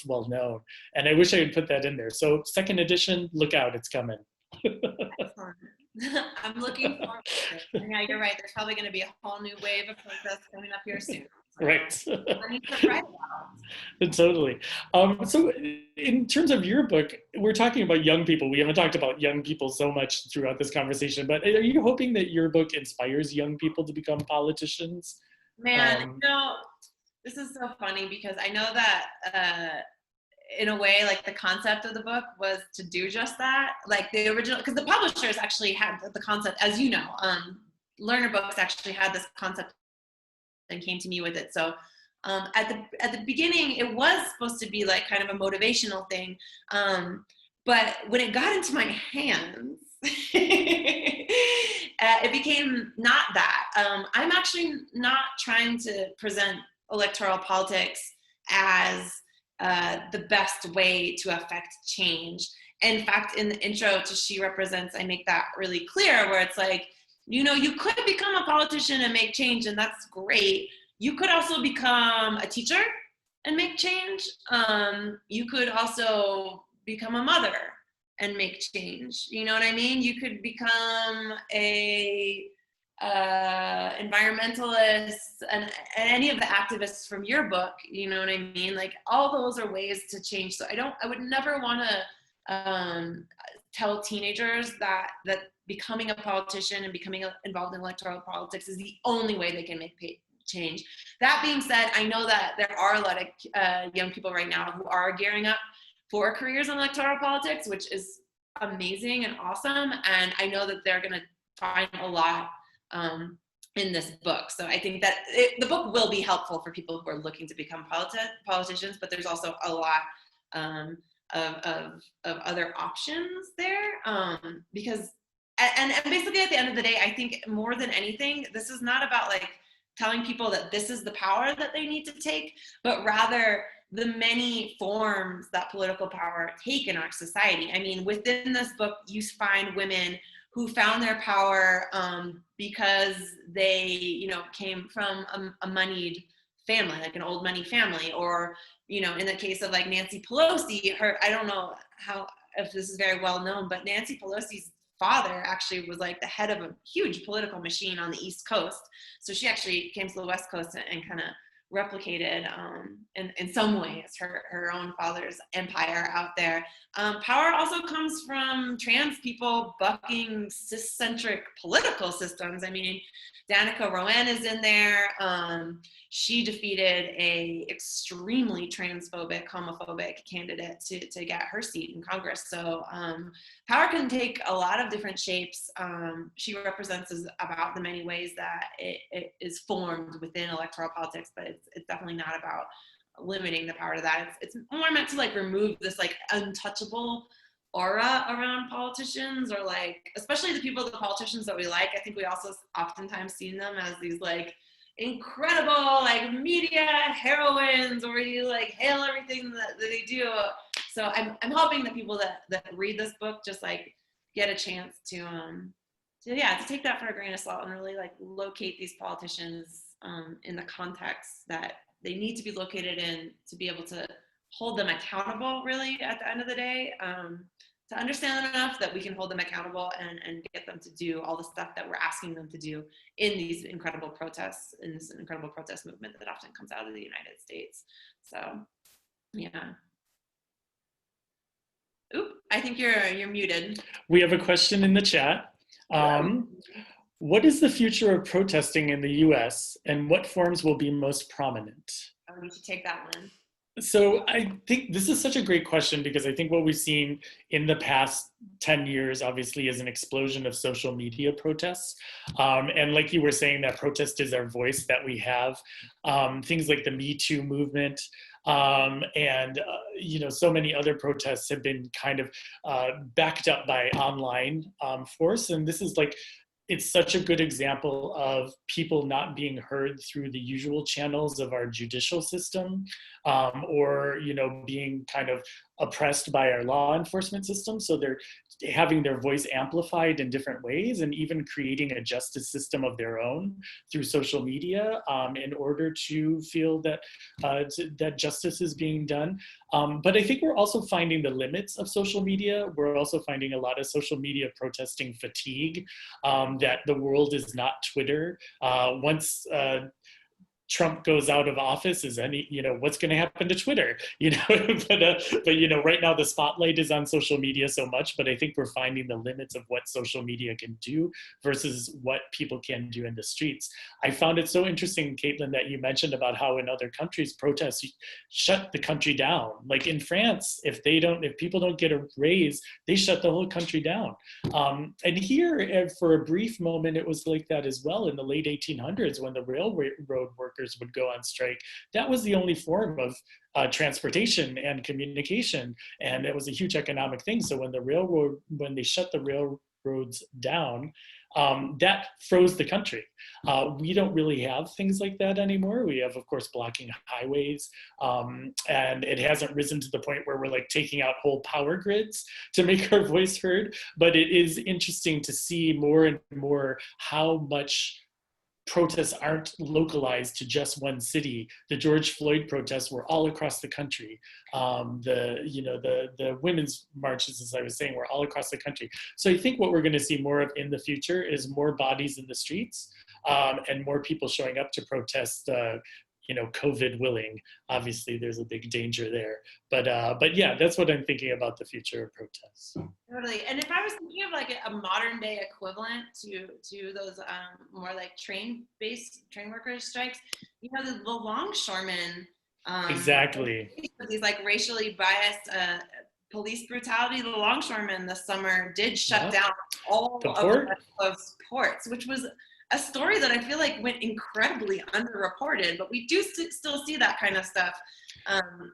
well-known. And I wish I had put that in there. So second edition, look out, it's coming. Excellent. I'm looking forward to it. Yeah, you're right. There's probably going to be a whole new wave of protests coming up here soon. So Right. I need to write about. Totally. So in terms of your book, we're talking about young people. We haven't talked about young people so much throughout this conversation, but are you hoping that your book inspires young people to become politicians? Man, you know, this is so funny because I know that in a way, like the concept of the book was to do just that. Like the original, because the publishers actually had the concept, as you know, Lerner Books actually had this concept and came to me with it. So at the beginning, it was supposed to be like kind of a motivational thing. But when it got into my hands, it became not that. I'm actually not trying to present electoral politics as the best way to affect change. In fact, in the intro to She Represents, I make that really clear, where it's like, you know, you could become a politician and make change, and that's great. You could also become a teacher and make change. You could also become a mother and make change. You know what I mean? You could become a environmentalists and any of the activists from your book, you know what I mean? Like all those are ways to change. So I would never want to tell teenagers that becoming a politician and becoming involved in electoral politics is the only way they can make change. That being said, I know that there are a lot of young people right now who are gearing up for careers in electoral politics, which is amazing and awesome. And I know that they're going to find a lot in this book. So I think that the book will be helpful for people who are looking to become politicians, but there's also a lot of other options there, because and basically at the end of the day, I think more than anything, this is not about like telling people that this is the power that they need to take, but rather the many forms that political power take in our society. I mean, within this book, you find women who found their power because they, you know, came from a moneyed family, like an old money family, or, you know, in the case of like Nancy Pelosi, I don't know if this is very well known, but Nancy Pelosi's father actually was like the head of a huge political machine on the East Coast. So she actually came to the West Coast and kind of replicated in some ways her own father's empire out there. Power also comes from trans people bucking cis-centric political systems. I mean, Danica Rowan is in there. She defeated a extremely transphobic, homophobic candidate to get her seat in Congress. So power can take a lot of different shapes. She represents about the many ways that it is formed within electoral politics, but it's definitely not about limiting the power to that. It's more meant to like remove this like untouchable aura around politicians, or like, especially the politicians that we like. I think we also oftentimes see them as these like incredible like media heroines, or you like hail everything that they do. So I'm hoping that people that read this book just like get a chance to take that for a grain of salt and really like locate these politicians in the context that they need to be located in to be able to hold them accountable really at the end of the day, to understand them enough that we can hold them accountable and get them to do all the stuff that we're asking them to do in these incredible protests, in this incredible protest movement that often comes out of the United States. So, yeah. Oop, I think you're muted. We have a question in the chat. What is the future of protesting in the US and what forms will be most prominent? Oh, we should take that one. So I think this is such a great question because I think what we've seen in the past 10 years, obviously, is an explosion of social media protests. And like you were saying, that protest is our voice that we have. Things like the Me Too movement and so many other protests have been kind of backed up by online force. And this is like, it's such a good example of people not being heard through the usual channels of our judicial system, or being kind of oppressed by our law enforcement system. So they're having their voice amplified in different ways and even creating a justice system of their own through social media in order to feel that that justice is being done. But I think we're also finding the limits of social media. We're also finding a lot of social media protesting fatigue, that the world is not Twitter. Once Trump goes out of office, what's going to happen to Twitter? But right now the spotlight is on social media so much, but I think we're finding the limits of what social media can do versus what people can do in the streets. I found it so interesting, Caitlin, that you mentioned about how in other countries protests shut the country down. Like in France, if people don't get a raise, they shut the whole country down. And here, for a brief moment, it was like that as well in the late 1800s when the railroad workers would go on strike. That was the only form of transportation and communication, and it was a huge economic thing. So when they shut the railroads down, that froze the country. We don't really have things like that anymore. We have, of course, blocking highways, and it hasn't risen to the point where we're like taking out whole power grids to make our voice heard. But it is interesting to see more and more how much protests aren't localized to just one city. The George Floyd protests were all across the country. The women's marches, as I was saying, were all across the country. So I think what we're going to see more of in the future is more bodies in the streets, and more people showing up to protest, COVID willing. Obviously, there's a big danger there. But yeah, that's what I'm thinking about the future of protests. Totally. And if I was thinking of like a modern day equivalent to those more like train workers strikes, the longshoremen. Exactly. These like racially biased police brutality. The longshoremen this summer did shut down all of ports, which was a story that I feel like went incredibly underreported, but we do still see that kind of stuff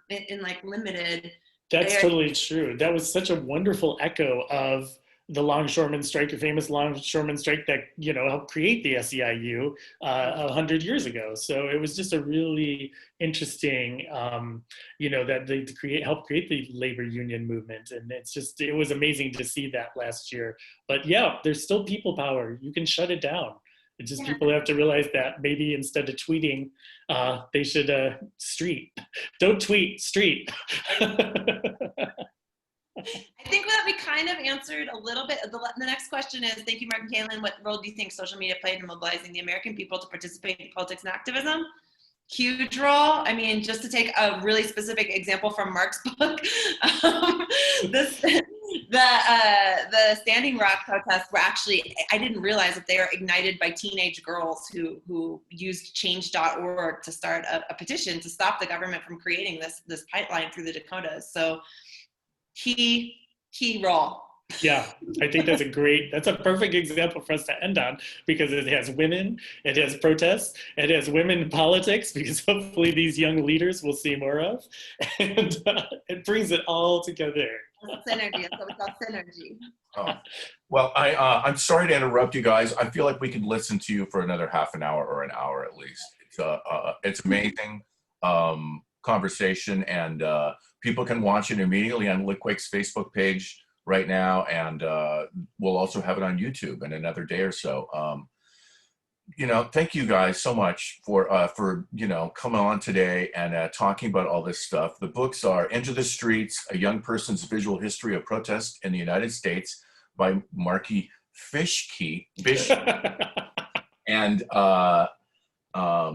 in like limited. That's totally true. That was such a wonderful echo of the longshoreman strike, a famous longshoreman strike that helped create the SEIU 100 years ago. So it was just a really interesting, that they helped create the labor union movement, and it was amazing to see that last year. But yeah, there's still people power. You can shut it down. It's just people have to realize that maybe instead of tweeting, they should street. Don't tweet, street. I think that we kind of answered a little bit. The next question is, thank you, Mark and Kaylin. What role do you think social media played in mobilizing the American people to participate in politics and activism? Huge role. I mean, just to take a really specific example from Mark's book, the Standing Rock protests were actually, I didn't realize that they are ignited by teenage girls who used change.org to start a petition to stop the government from creating this pipeline through the Dakotas. So key role. Yeah, I think that's a perfect example for us to end on, because it has women, it has protests, it has women in politics, because hopefully these young leaders we'll see more of, and it brings it all together. Synergy, that's what we call synergy. Oh. Well, I'm sorry to interrupt you guys. I feel like we could listen to you for another half an hour or an hour at least. It's amazing. conversation, and people can watch it immediately on Litquake's Facebook page right now, and we'll also have it on YouTube in another day or so. You know, thank you guys so much for you know, coming on today and talking about all this stuff. The books are Into the Streets: A Young Person's Visual History of Protest in the United States by Marke Bieschke, and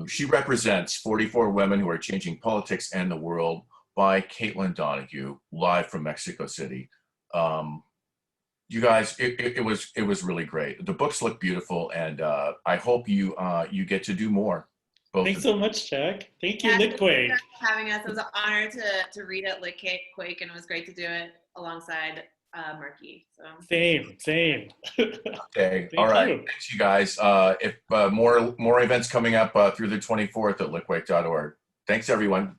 She Represents 44 Women Who Are Changing Politics and the World by Donohue, live from Mexico City. You guys, it was really great. The books look beautiful, and I hope you get to do more. Thanks so much, Jack. Thank you, Litquake. Thanks for having us. It was an honor to read at Litquake, and it was great to do it alongside Marke. So. Same. Okay, all right. Thanks, you guys. If more events coming up through the 24th at litquake.org. Thanks, everyone.